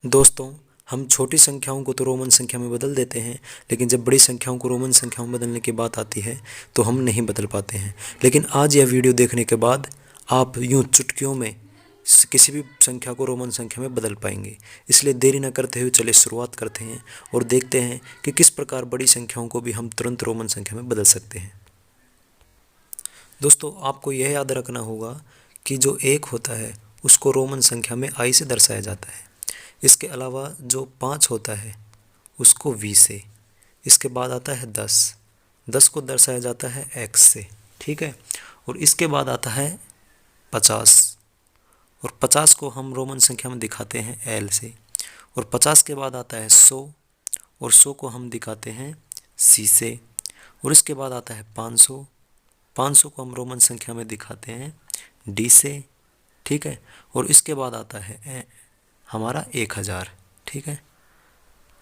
दोस्तों, हम छोटी संख्याओं को तो रोमन संख्या में बदल देते हैं, लेकिन जब बड़ी संख्याओं को रोमन संख्याओं में बदलने की बात आती है तो हम नहीं बदल पाते हैं। लेकिन आज यह वीडियो देखने के बाद आप यूं चुटकियों में किसी भी संख्या को रोमन संख्या में बदल पाएंगे। इसलिए देरी न करते हुए चलिए शुरुआत करते हैं और देखते हैं कि किस प्रकार बड़ी संख्याओं को भी हम तुरंत रोमन संख्या में बदल सकते हैं। दोस्तों, आपको यह याद रखना होगा कि जो 1 होता है उसको रोमन संख्या में आई से दर्शाया जाता है। इसके अलावा जो 5 होता है उसको वी से। इसके बाद आता है 10 को दर्शाया जाता है एक्स से, ठीक है। और इसके बाद आता है 50, और 50 को हम रोमन संख्या में दिखाते हैं एल से। और 50 के बाद आता है 100, और 100 को हम दिखाते हैं सी से। और इसके बाद आता है 500 को हम रोमन संख्या में दिखाते हैं डी से, ठीक है। और इसके बाद आता है हमारा 1000, ठीक है।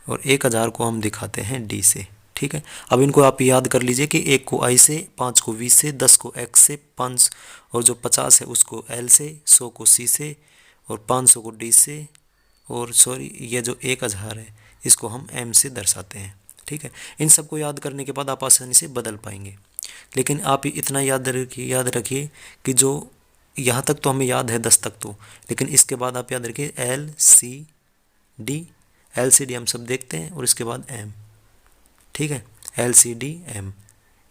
और 1000 को हम दिखाते हैं डी से, ठीक है। अब इनको आप याद कर लीजिए कि 1 को आई से, 5 को वी से, 10 को एक्स से, 5 और जो 50 है उसको एल से, 100 को सी से, और 500 को डी से, और ये जो 1000 है इसको हम एम से दर्शाते हैं, ठीक है। इन सबको याद करने के बाद आप आसानी से बदल पाएंगे। लेकिन आप इतना याद रखिए कि जो यहाँ तक तो हमें याद है 10 तक तो, लेकिन इसके बाद आप याद रखिए एल सी डी हम सब देखते हैं, और इसके बाद एम, ठीक है। एल सी डी एम,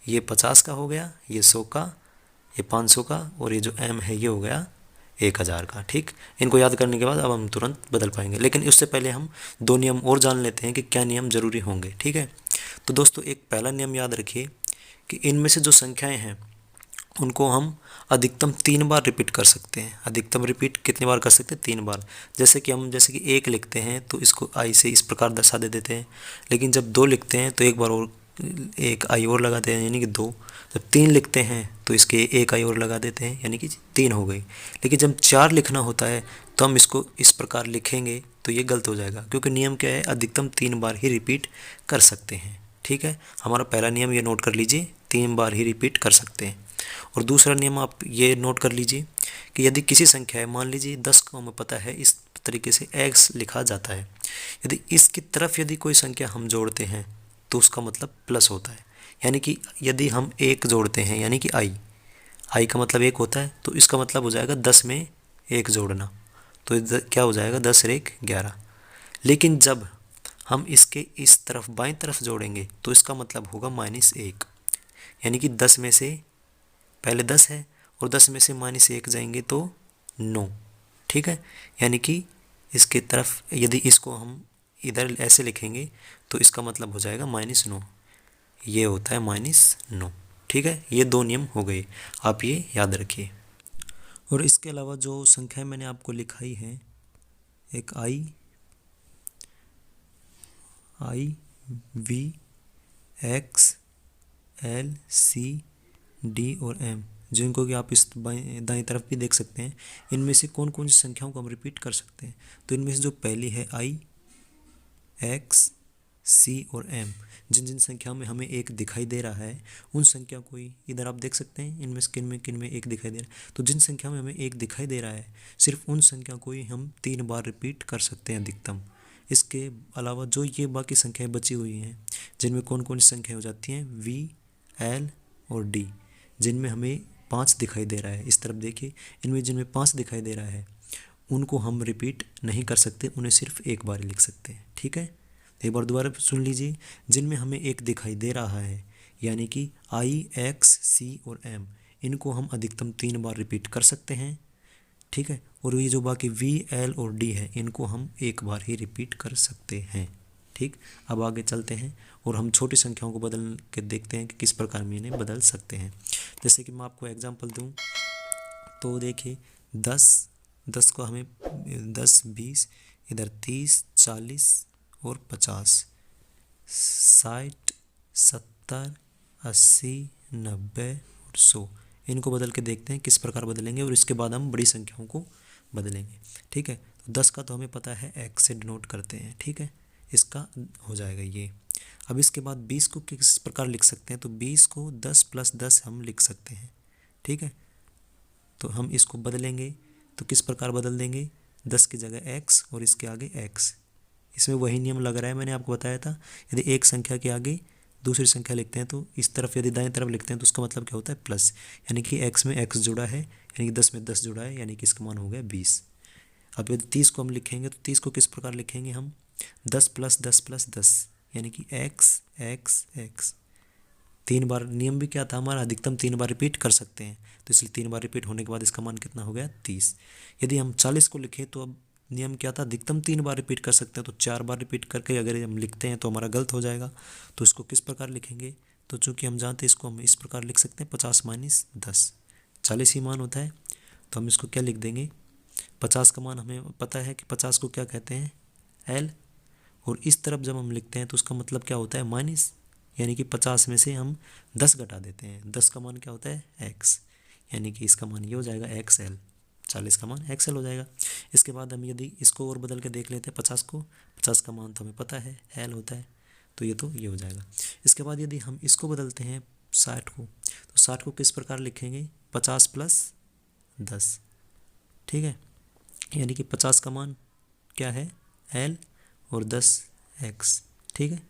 ये 50 का हो गया, ये 100 का, ये 500 का, और ये जो एम है ये हो गया 1000 का, ठीक। इनको याद करने के बाद अब हम तुरंत बदल पाएंगे। लेकिन उससे पहले हम 2 नियम और जान लेते हैं कि क्या नियम जरूरी होंगे, ठीक है। तो दोस्तों, एक पहला नियम याद रखिए कि इनमें से जो संख्याएं हैं उनको हम अधिकतम 3 बार रिपीट कर सकते हैं। अधिकतम रिपीट कितनी बार कर सकते हैं? 3 बार। जैसे कि 1 लिखते हैं तो इसको आई से इस प्रकार दर्शा देते हैं, लेकिन जब 2 लिखते हैं तो एक बार और एक आई और लगाते हैं, यानी कि 2। जब 3 लिखते हैं तो इसके एक आई और लगा देते हैं, यानी कि 3 हो गई। लेकिन जब 4 लिखना होता है तो हम इसको इस प्रकार लिखेंगे तो ये गलत हो जाएगा, क्योंकि नियम क्या है? अधिकतम 3 बार ही रिपीट कर सकते हैं, ठीक है। हमारा पहला नियम ये नोट कर लीजिए, 3 बार ही रिपीट कर सकते हैं। और दूसरा नियम आप ये नोट कर लीजिए कि यदि किसी संख्या है, मान लीजिए 10 को हमें पता है इस तरीके से एक्स लिखा जाता है, यदि इसकी तरफ यदि कोई संख्या हम जोड़ते हैं तो उसका मतलब प्लस होता है। यानी कि यदि हम 1 जोड़ते हैं, यानी कि आई का मतलब 1 होता है, तो इसका मतलब हो जाएगा 10 में 1 जोड़ना, तो क्या हो जाएगा? 10 और 1 11। लेकिन जब हम इसके इस तरफ बाईं तरफ जोड़ेंगे तो इसका मतलब होगा -1, यानी कि 10 में से पहले 10 है और 10 में से -1 जाएंगे तो 9, ठीक है। यानी कि इसके तरफ यदि इसको हम इधर ऐसे लिखेंगे तो इसका मतलब हो जाएगा -9, ये होता है -9, ठीक है। ये 2 नियम हो गए, आप ये याद रखिए। और इसके अलावा जो संख्याएं मैंने आपको लिखाई है, एक I V X L C D और एम, जिनको कि आप इस दाईं तरफ भी देख सकते हैं, इनमें से कौन कौन सी संख्याओं को हम रिपीट कर सकते हैं। तो इनमें से जो पहली है आई, एक्स, सी और एम, जिन जिन संख्याओं में हमें 1 दिखाई दे रहा है उन संख्या को ही इधर आप देख सकते हैं, इनमें से किन में 1 दिखाई दे रहा है। तो जिन संख्याओं में हमें 1 दिखाई दे रहा है सिर्फ उन संख्या को ही हम 3 बार रिपीट कर सकते हैं अधिकतम। इसके अलावा जो ये बाकी संख्याएं बची हुई हैं, जिनमें कौन कौन सी संख्याएं हो जाती हैं? वी, एल और डी, जिनमें हमें 5 दिखाई दे रहा है, इस तरफ देखिए, इनमें जिनमें 5 दिखाई दे रहा है उनको हम रिपीट नहीं कर सकते, उन्हें सिर्फ 1 बार लिख सकते हैं, ठीक है। एक बार दोबारा सुन लीजिए, जिनमें हमें 1 दिखाई दे रहा है, यानी कि आई, एक्स, सी और एम, इनको हम अधिकतम 3 बार रिपीट कर सकते हैं, ठीक है। और ये जो बाकी वी, एल और डी है, इनको हम 1 बार ही रिपीट कर सकते हैं, ठीक। अब आगे चलते हैं और हम छोटी संख्याओं को बदल के देखते हैं कि किस प्रकार में इन्हें बदल सकते हैं। जैसे कि मैं आपको एग्जांपल दूं तो देखिए, 10 को हमें 10, 20, इधर 30, 40 और 50, 60, 70, 80, 90 और 100, इनको बदल के देखते हैं किस प्रकार बदलेंगे, और इसके बाद हम बड़ी संख्याओं को बदलेंगे, ठीक है। तो 10 का तो हमें पता है एक्स से डिनोट करते हैं, ठीक है, इसका हो जाएगा ये। अब इसके बाद 20 को किस प्रकार लिख सकते हैं? तो 20 को 10 + 10 हम लिख सकते हैं, ठीक है। तो हम इसको बदलेंगे तो किस प्रकार बदल देंगे? 10 की जगह एक्स और इसके आगे एक्स, इसमें वही नियम लग रहा है, मैंने आपको बताया था। यदि एक संख्या के आगे दूसरी संख्या लिखते हैं तो इस तरफ यदि दाएं तरफ लिखते हैं तो उसका मतलब क्या होता है प्लस, यानी कि x में x जुड़ा है, यानी कि 10 में 10 जुड़ा है, यानी कि इसका मान हो गया 20। अब यदि 30 को हम लिखेंगे तो 30 को किस प्रकार लिखेंगे हम, 10 प्लस 10 प्लस 10, यानी कि x x x। 3 बार नियम भी क्या था हमारा, अधिकतम 3 बार रिपीट कर सकते हैं, तो इसलिए 3 बार रिपीट होने के बाद इसका मान कितना हो गया 30। यदि हम 40 को लिखें तो अब नियम क्या था, अधिकतम 3 बार रिपीट कर सकते हैं, तो 4 बार रिपीट करके अगर हम लिखते हैं तो हमारा गलत हो जाएगा। तो इसको किस प्रकार लिखेंगे, तो चूँकि हम जानते हैं इसको हम इस प्रकार लिख सकते हैं 50 माइनस 10, 40 ही मान होता है, तो हम इसको क्या लिख देंगे, 50 का मान हमें पता है कि 50 को क्या कहते हैं L, और इस तरफ जब हम लिखते हैं तो उसका मतलब क्या होता है माइनस, यानी कि 50 में से हम 10 घटा देते हैं, 10 का मान क्या होता है x, यानी कि इसका मान ये हो जाएगा XL, 40 का मान XL हो जाएगा। इसके बाद हम यदि इसको और बदल के देख लेते हैं 50 को, 50 का मान तो हमें पता है L होता है, तो ये हो जाएगा। इसके बाद यदि हम इसको बदलते हैं 60 को, तो 60 को किस प्रकार लिखेंगे, 50 प्लस 10, ठीक है, यानी कि 50 का मान क्या है L और 10 x, ठीक है,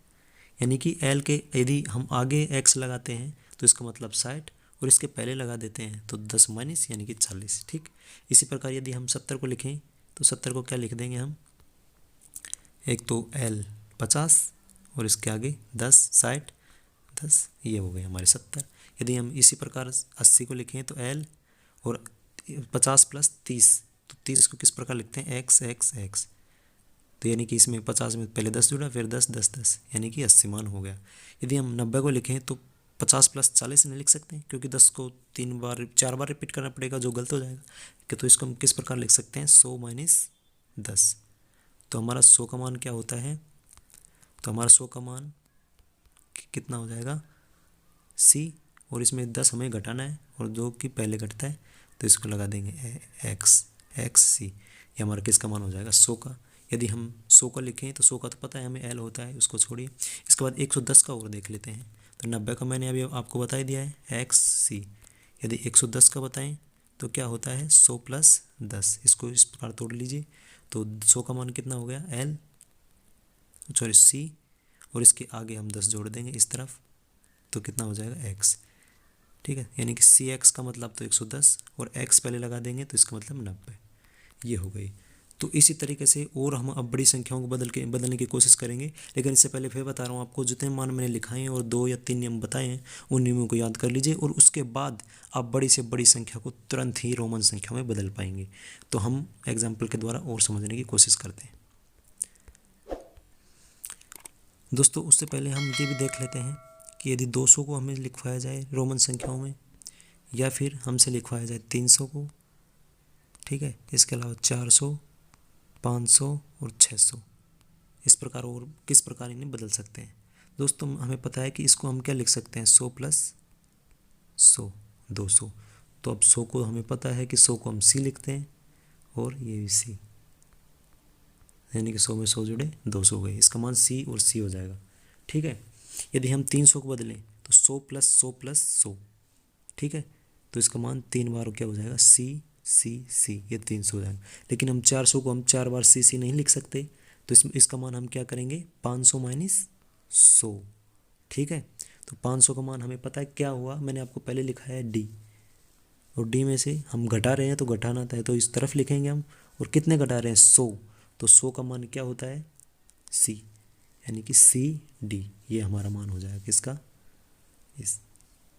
यानी कि L के यदि हम आगे x लगाते हैं तो इसका मतलब 60, और इसके पहले लगा देते हैं तो 10 माइनस यानी कि 40, ठीक। इसी प्रकार यदि हम 70 को लिखें तो 70 को क्या लिख देंगे हम, एक तो L 50 और इसके आगे 10 60 10, ये हो गए हमारे 70। यदि हम इसी प्रकार 80 को लिखें तो L और 50 प्लस 30, तो 30 को किस प्रकार लिखते हैं x x x, तो यानी कि इसमें 50 में पहले 10 जुड़ा फिर 10 10 10, यानी कि 80 मान हो गया। यदि हम 90 को लिखें तो 50 प्लस 40 नहीं लिख सकते क्योंकि 10 को 4 बार रिपीट करना पड़ेगा, जो गलत हो जाएगा, कि तो इसको हम किस प्रकार लिख सकते हैं 100 माइनस 10, तो हमारा 100 का मान क्या होता है, तो हमारा 100 का मान कितना हो जाएगा C, और इसमें 10 हमें घटाना है और जो कि पहले घटता है तो इसको लगा देंगे x x C, ये हमारा किसका मान हो जाएगा 100 का। यदि हम 100 का लिखें तो 100 का तो पता है हमें L होता है, उसको छोड़िए। इसके बाद 110 का और देख लेते हैं, तो 90 का मैंने अभी आपको बता ही दिया है x C। यदि 110 का बताएं तो क्या होता है 100 प्लस 10, इसको इस प्रकार तोड़ लीजिए, तो 100 का मान कितना हो गया L सॉरी C, और इसके आगे हम 10 जोड़ देंगे इस तरफ, तो कितना हो जाएगा x, ठीक है, यानी कि CX का मतलब तो 110 और x पहले लगा देंगे तो इसका मतलब 90, ये हो गई। तो इसी तरीके से और हम अब बड़ी संख्याओं को बदलने की कोशिश करेंगे, लेकिन इससे पहले फिर बता रहा हूँ आपको, जितने मान मैंने लिखाए हैं और 2 या 3 नियम बताए हैं उन नियमों को याद कर लीजिए, और उसके बाद आप बड़ी से बड़ी संख्या को तुरंत ही रोमन संख्या में बदल पाएंगे। तो हम एग्जाम्पल के द्वारा और समझने की कोशिश करते हैं। दोस्तों उससे पहले हम ये भी देख लेते हैं कि यदि 200 को हमें लिखवाया जाए रोमन संख्याओं में, या फिर हमसे लिखवाया जाए 300 को, ठीक है, इसके अलावा 400 500 और 600, इस प्रकार और किस प्रकार इन्हें बदल सकते हैं। दोस्तों हमें पता है कि इसको हम क्या लिख सकते हैं 100 प्लस 100 200, तो अब 100 को हमें पता है कि 100 को हम C लिखते हैं और ये भी C, यानी कि 100 में 100 जुड़े 200 हो गए, इसका मान C और C हो जाएगा, ठीक है। यदि हम 300 को बदलें तो 100 प्लस 100 प्लस 100, ठीक है, तो इसका मान 3 बार क्या हो जाएगा C C C, ये 300 हो जाएगा। लेकिन हम 400 को हम 4 बार C C नहीं लिख सकते, तो इसका मान हम क्या करेंगे 500 माइनस 100, ठीक है। तो 500 का मान हमें पता है क्या हुआ, मैंने आपको पहले लिखा है D, और D में से हम घटा रहे हैं तो घटाना था, तो इस तरफ लिखेंगे हम, और कितने घटा रहे हैं 100, तो 100 का मान क्या होता है C, यानी कि CD, ये हमारा मान हो जाएगा किसका,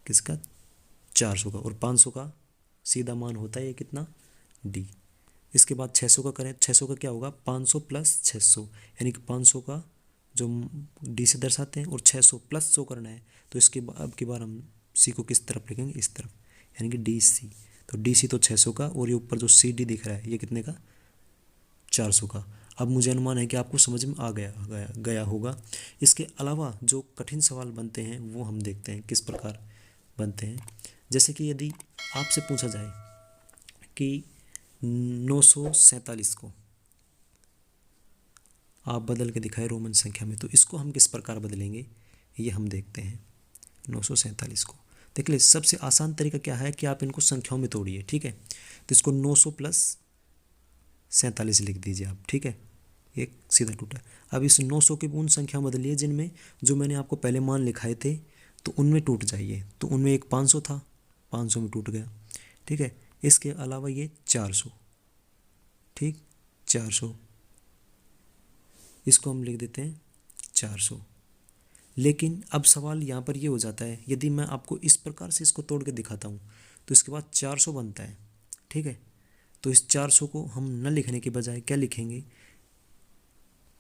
किसका 400 का, और 500 का सीधा मान होता है ये कितना D। इसके बाद 600 का करें, 600 का क्या होगा 500 प्लस 600, यानी कि 500 का जो D से दर्शाते हैं और 600 प्लस 100 करना है, तो इसके अब की बार हम C को किस तरफ लिखेंगे, इस तरफ, यानी कि DC। तो DC तो 600 का, और ये ऊपर जो CD दिख रहा है ये कितने का 400 का। अब मुझे अनुमान है कि आपको समझ में आ गया होगा। इसके अलावा जो कठिन सवाल बनते हैं वो हम देखते हैं किस प्रकार बनते हैं। जैसे कि यदि आपसे पूछा जाए कि 947 को आप बदल के दिखाए रोमन संख्या में, तो इसको हम किस प्रकार बदलेंगे ये हम देखते हैं। 947 को देख ले, सबसे आसान तरीका क्या है कि आप इनको संख्याओं में तोड़िए, ठीक है। तो इसको 900 प्लस 47 लिख दीजिए आप, ठीक है, ये सीधा टूटा। अब इस 900 की उन संख्या बदलिए जिनमें जो मैंने आपको पहले मान लिखाए थे तो उनमें टूट जाइए। तो उनमें एक 500 था, 500 में टूट गया। ठीक है, इसके अलावा ये 400, ठीक 400, इसको हम लिख देते हैं 400। लेकिन अब सवाल यहाँ पर ये हो जाता है, यदि मैं आपको इस प्रकार से इसको तोड़ के दिखाता हूँ तो इसके बाद 400 बनता है। ठीक है, तो इस 400 को हम न लिखने के बजाय क्या लिखेंगे,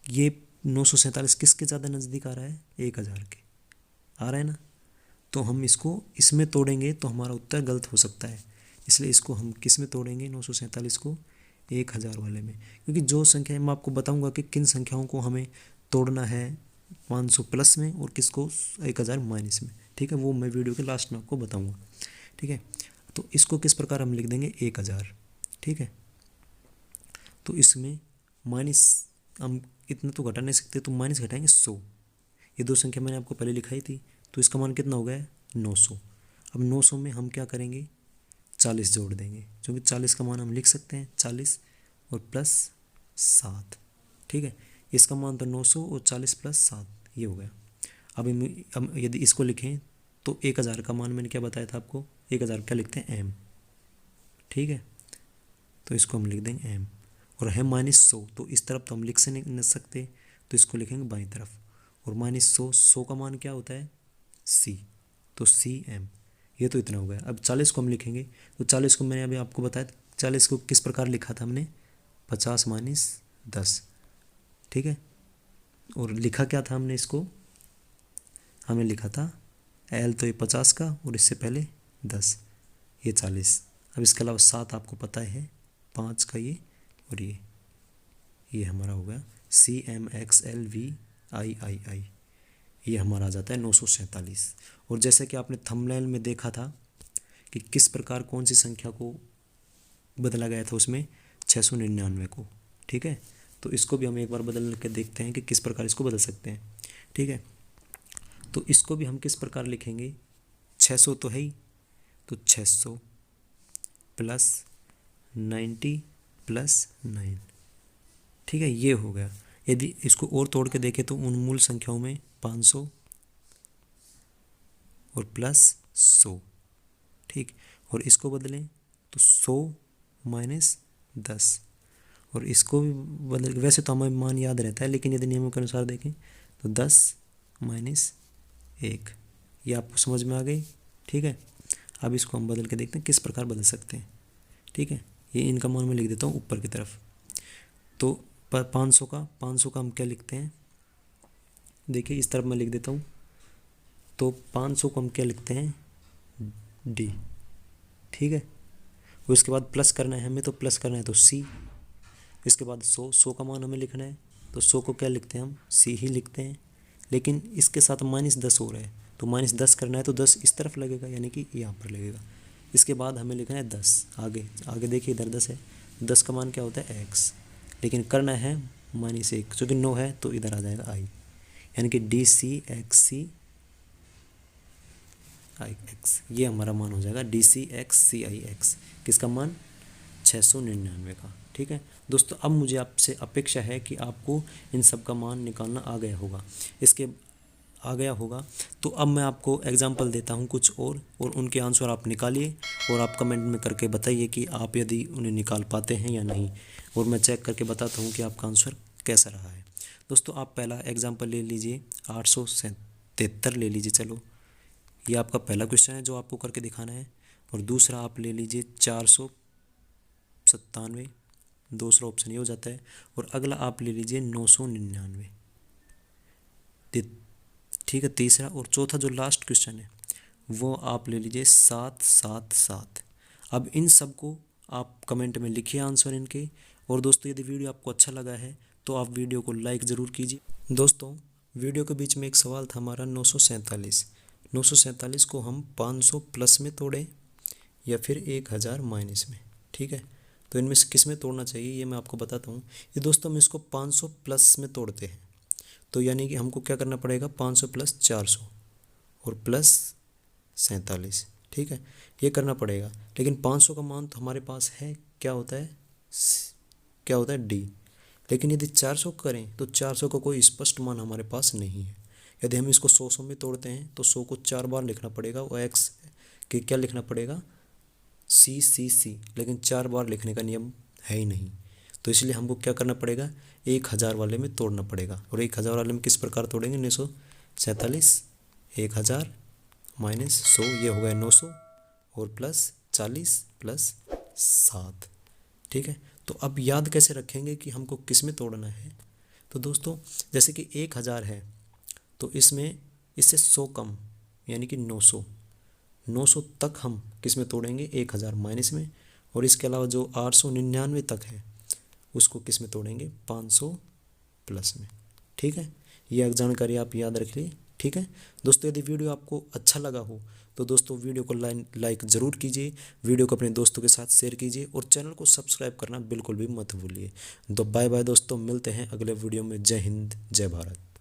ये 947 किसके ज़्यादा नज़दीक आ रहा है, 1000 के आ रहा है ना। तो हम इसको इसमें तोड़ेंगे तो हमारा उत्तर गलत हो सकता है, इसलिए इसको हम किस में तोड़ेंगे, 947 को 1000 वाले में। क्योंकि जो संख्या मैं आपको बताऊंगा कि किन संख्याओं को हमें तोड़ना है 500 प्लस में और किसको 1000 माइनस में। ठीक है, वो मैं वीडियो के लास्ट में आपको बताऊंगा। ठीक है, तो इसको किस प्रकार हम लिख देंगे 1000। ठीक है, तो इसमें माइनस हम इतना तो घटा नहीं सकते, तो माइनस घटाएंगे 100। ये दो संख्या मैंने आपको पहले लिखाई थी, तो इसका मान कितना हो गया है 900। अब 900 में हम क्या करेंगे, 40 जोड़ देंगे, क्योंकि 40 का मान हम लिख सकते हैं 40 और प्लस 7। ठीक है, इसका मान तो 900 और 40 प्लस 7 ये हो गया। अब यदि इसको लिखें तो 1000 का मान मैंने क्या बताया था आपको, 1000 क्या लिखते हैं m। ठीक है, तो इसको हम लिख देंगे m, और है -100, तो इस तरफ तो हम लिख से नहीं सकते, तो इसको लिखेंगे बाईं तरफ। और -100, 100 का मान क्या होता है c, तो cm, ये तो इतना हो गया। अब 40 को हम लिखेंगे, तो 40 को मैंने अभी आपको बताया 40 को किस प्रकार लिखा था हमने, 50 - 10। ठीक है, और लिखा क्या था हमने इसको, हमें लिखा था l तो ये 50 का और इससे पहले 10, ये 40। अब इसके अलावा 7 आपको पता है, 5 का ये और ये हमारा हो गया CMXLVIII, ये हमारा आ जाता है 947। और जैसे कि आपने थंबनेल में देखा था कि किस प्रकार कौन सी संख्या को बदला गया था, उसमें 699 को। ठीक है, तो इसको भी हम एक बार बदल के देखते हैं कि किस प्रकार इसको बदल सकते हैं। ठीक है, तो इसको भी हम किस प्रकार लिखेंगे, 600 तो है ही, तो 600 प्लस 90 प्लस 9। ठीक है, ये हो गया। यदि इसको और तोड़ के देखें तो उन मूल संख्याओं में 500 और प्लस 100। ठीक, और इसको बदलें तो 100 माइनस 10, और इसको भी बदल, वैसे तो हमें मान याद रहता है, लेकिन यदि नियमों के अनुसार देखें तो 10 माइनस 1, ये आपको समझ में आ गई। ठीक है, अब इसको हम बदल के देखते हैं किस प्रकार बदल सकते हैं। ठीक है, ये इनका मान मैं लिख देता हूँ ऊपर की तरफ। तो 500 का हम क्या लिखते हैं, देखिए इस तरफ मैं लिख देता हूँ, तो 500 को हम क्या लिखते हैं D। ठीक है, और इसके बाद प्लस करना है हमें, तो प्लस करना है तो C। इसके बाद 100 का मान हमें लिखना है, तो 100 को क्या लिखते हैं हम C ही लिखते हैं, लेकिन इसके साथ -10 हो रहा है, तो -10 करना है तो 10 इस तरफ लगेगा, यानी कि यहाँ पर लगेगा। इसके बाद हमें लिखना है 10, आगे देखिए इधर 10 है, 10 का मान क्या होता है x, लेकिन करना है -1, क्योंकि 9 है तो इधर आ जाएगा I, यानी कि DCXCIX, ये हमारा मान हो जाएगा DCXCIX, किसका मान 699 का। ठीक है दोस्तों, अब मुझे आपसे अपेक्षा है कि आपको इन सब का मान निकालना आ गया होगा। तो अब मैं आपको एग्जांपल देता हूं कुछ और उनके आंसर आप निकालिए, और आप कमेंट में करके बताइए कि आप यदि उन्हें निकाल पाते हैं या नहीं, और मैं चेक करके बताता हूं कि आपका आंसर कैसा रहा है। दोस्तों, आप पहला एग्जाम्पल ले लीजिए, 873 ले लीजिए, चलो ये आपका पहला क्वेश्चन है जो आपको करके दिखाना है। और दूसरा आप ले लीजिए 497, दूसरा ऑप्शन ये हो जाता है। और अगला आप ले लीजिए 999। ठीक है, तीसरा और चौथा जो लास्ट क्वेश्चन है वो आप ले लीजिए 777। अब इन सब को आप कमेंट में लिखिए आंसर इनके। और दोस्तों, यदि वीडियो आपको अच्छा लगा है तो आप वीडियो को लाइक ज़रूर कीजिए। दोस्तों, वीडियो के बीच में एक सवाल था हमारा 947 को हम 500 प्लस में तोड़ें या फिर 1000 माइनस में। ठीक है, तो इनमें से किस में तोड़ना चाहिए ये मैं आपको बताता हूँ। ये दोस्तों, हम इसको 500 प्लस में तोड़ते हैं, तो यानी कि हमको क्या करना पड़ेगा, 500 प्लस 400 और प्लस 47। ठीक है, ये करना पड़ेगा। लेकिन 500 का मान तो हमारे पास है, क्या होता है D। लेकिन यदि 400 करें तो 400 का कोई स्पष्ट मान हमारे पास नहीं है। यदि हम इसको 100 में तोड़ते हैं तो 100 को 4 बार लिखना पड़ेगा और एक्स के क्या लिखना पड़ेगा, सी, लेकिन 4 बार लिखने का नियम है ही नहीं। तो इसलिए हमको क्या करना पड़ेगा, 1000 वाले में तोड़ना पड़ेगा। और 1000 वाले में किस प्रकार तोड़ेंगे, 947, 1000 माइनस 100, ये हो गया 900 और प्लस 40 प्लस 7। ठीक है, तो अब याद कैसे रखेंगे कि हमको किस में तोड़ना है। तो दोस्तों जैसे कि 1000 है तो इसमें इससे 100 कम यानी कि 900 तक हम किस में तोड़ेंगे, 1000 माइनस में। और इसके अलावा जो 899 तक है उसको किस में तोड़ेंगे, 500 प्लस में। ठीक है, यह जानकारी आप याद रख ली। ठीक है दोस्तों, यदि वीडियो आपको अच्छा लगा हो तो दोस्तों वीडियो को लाइक ज़रूर कीजिए, वीडियो को अपने दोस्तों के साथ शेयर कीजिए और चैनल को सब्सक्राइब करना बिल्कुल भी मत भूलिए। तो बाय बाय दोस्तों, मिलते हैं अगले वीडियो में। जय हिंद, जय भारत।